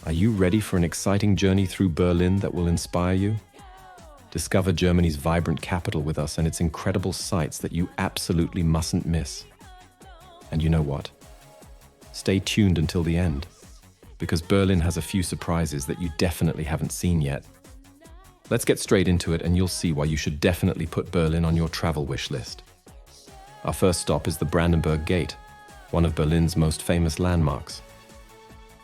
Are you ready for an exciting journey through Berlin that will inspire you? Discover Germany's vibrant capital with us and its incredible sights that you absolutely mustn't miss. And you know what? Stay tuned until the end, because Berlin has a few surprises that you definitely haven't seen yet. Let's get straight into it and you'll see why you should definitely put Berlin on your travel wish list. Our first stop is the Brandenburg Gate, one of Berlin's most famous landmarks.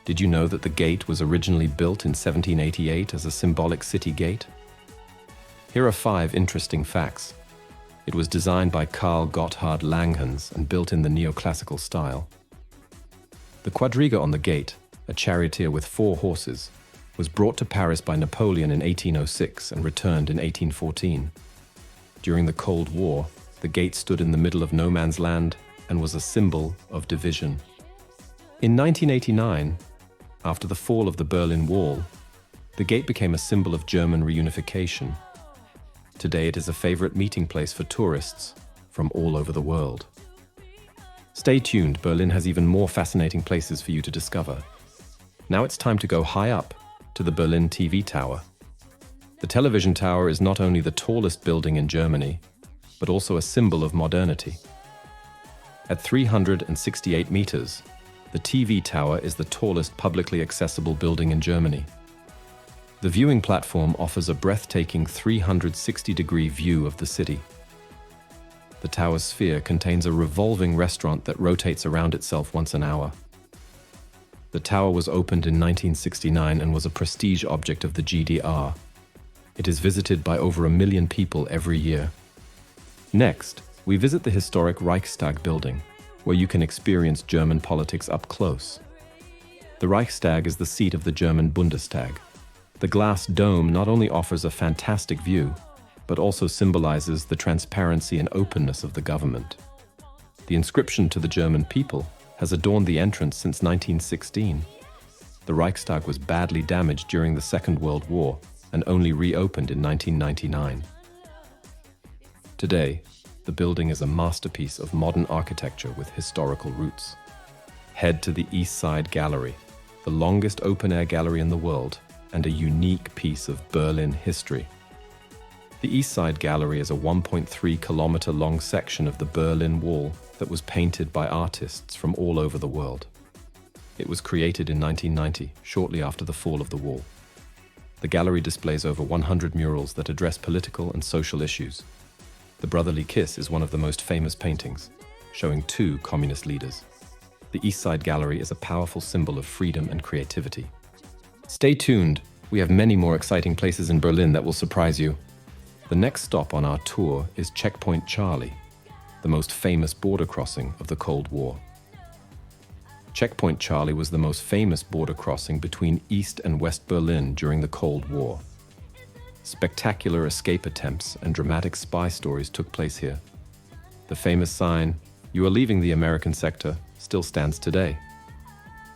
Did you know that the gate was originally built in 1788 as a symbolic city gate? Here are 5 interesting facts. It was designed by Karl Gotthard Langhans and built in the neoclassical style. The quadriga on the gate, a charioteer with 4 horses, was brought to Paris by Napoleon in 1806 and returned in 1814. During the Cold War, the gate stood in the middle of no man's land and was a symbol of division. In 1989, after the fall of the Berlin Wall, the gate became a symbol of German reunification. Today it is a favorite meeting place for tourists from all over the world. Stay tuned, Berlin has even more fascinating places for you to discover. Now it's time to go high up to the Berlin TV Tower. The television tower is not only the tallest building in Germany, but also a symbol of modernity. At 368 meters, the TV tower is the tallest publicly accessible building in Germany. The viewing platform offers a breathtaking 360-degree view of the city. The tower's sphere contains a revolving restaurant that rotates around itself once an hour. The tower was opened in 1969 and was a prestige object of the GDR. It is visited by over 1 million people every year. Next, we visit the historic Reichstag Building, where you can experience German politics up close. The Reichstag is the seat of the German Bundestag. The glass dome not only offers a fantastic view, but also symbolizes the transparency and openness of the government. The inscription to the German people has adorned the entrance since 1916. The Reichstag was badly damaged during the Second World War and only reopened in 1999. Today, the building is a masterpiece of modern architecture with historical roots. Head to the East Side Gallery, the longest open-air gallery in the world and a unique piece of Berlin history. The East Side Gallery is a 1.3-kilometer-long section of the Berlin Wall that was painted by artists from all over the world. It was created in 1990, shortly after the fall of the wall. The gallery displays over 100 murals that address political and social issues. The Brotherly Kiss is one of the most famous paintings, showing 2 communist leaders. The East Side Gallery is a powerful symbol of freedom and creativity. Stay tuned, we have many more exciting places in Berlin that will surprise you. The next stop on our tour is Checkpoint Charlie, the most famous border crossing of the Cold War. Checkpoint Charlie was the most famous border crossing between East and West Berlin during the Cold War. Spectacular escape attempts and dramatic spy stories took place here. The famous sign, "You are leaving the American sector," still stands today.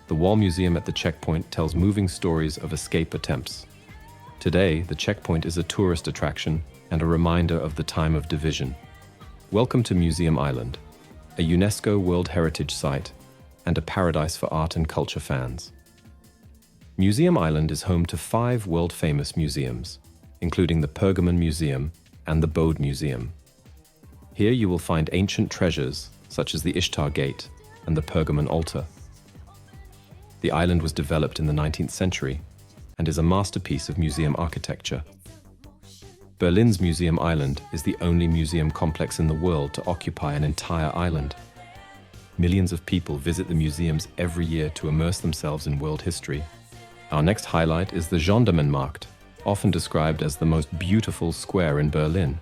The Wall Museum at the checkpoint tells moving stories of escape attempts. Today, the checkpoint is a tourist attraction and a reminder of the time of division. Welcome to Museum Island, a UNESCO World Heritage Site and a paradise for art and culture fans. Museum Island is home to 5 world-famous museums, including the Pergamon Museum and the Bode Museum. Here you will find ancient treasures such as the Ishtar Gate and the Pergamon Altar. The island was developed in the 19th century and is a masterpiece of museum architecture. Berlin's Museum Island is the only museum complex in the world to occupy an entire island. Millions of people visit the museums every year to immerse themselves in world history. Our next highlight is the Gendarmenmarkt, often described as the most beautiful square in Berlin.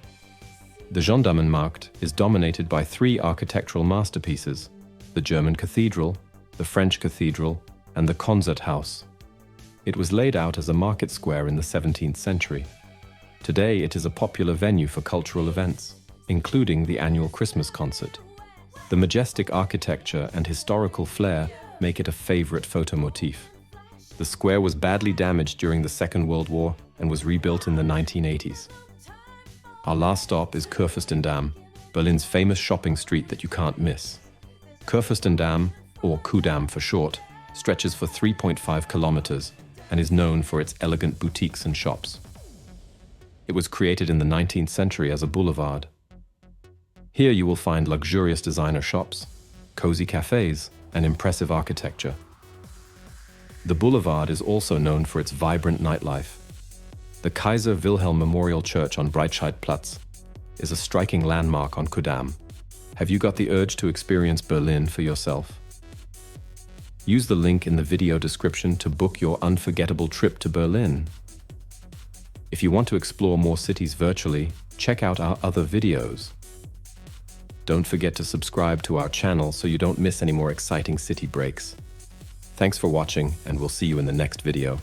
The Gendarmenmarkt is dominated by 3 architectural masterpieces: the German Cathedral, the French Cathedral, and the Konzerthaus. It was laid out as a market square in the 17th century. Today it is a popular venue for cultural events, including the annual Christmas concert. The majestic architecture and historical flair make it a favorite photo motif. The square was badly damaged during the Second World War and was rebuilt in the 1980s. Our last stop is Kurfürstendamm, Berlin's famous shopping street that you can't miss. Kurfürstendamm, or Kudamm for short, stretches for 3.5 kilometers and is known for its elegant boutiques and shops. It was created in the 19th century as a boulevard. Here you will find luxurious designer shops, cozy cafes, and impressive architecture. The boulevard is also known for its vibrant nightlife. The Kaiser Wilhelm Memorial Church on Breitscheidplatz is a striking landmark on Kudamm. Have you got the urge to experience Berlin for yourself? Use the link in the video description to book your unforgettable trip to Berlin. If you want to explore more cities virtually, check out our other videos. Don't forget to subscribe to our channel so you don't miss any more exciting city breaks. Thanks for watching, and we'll see you in the next video.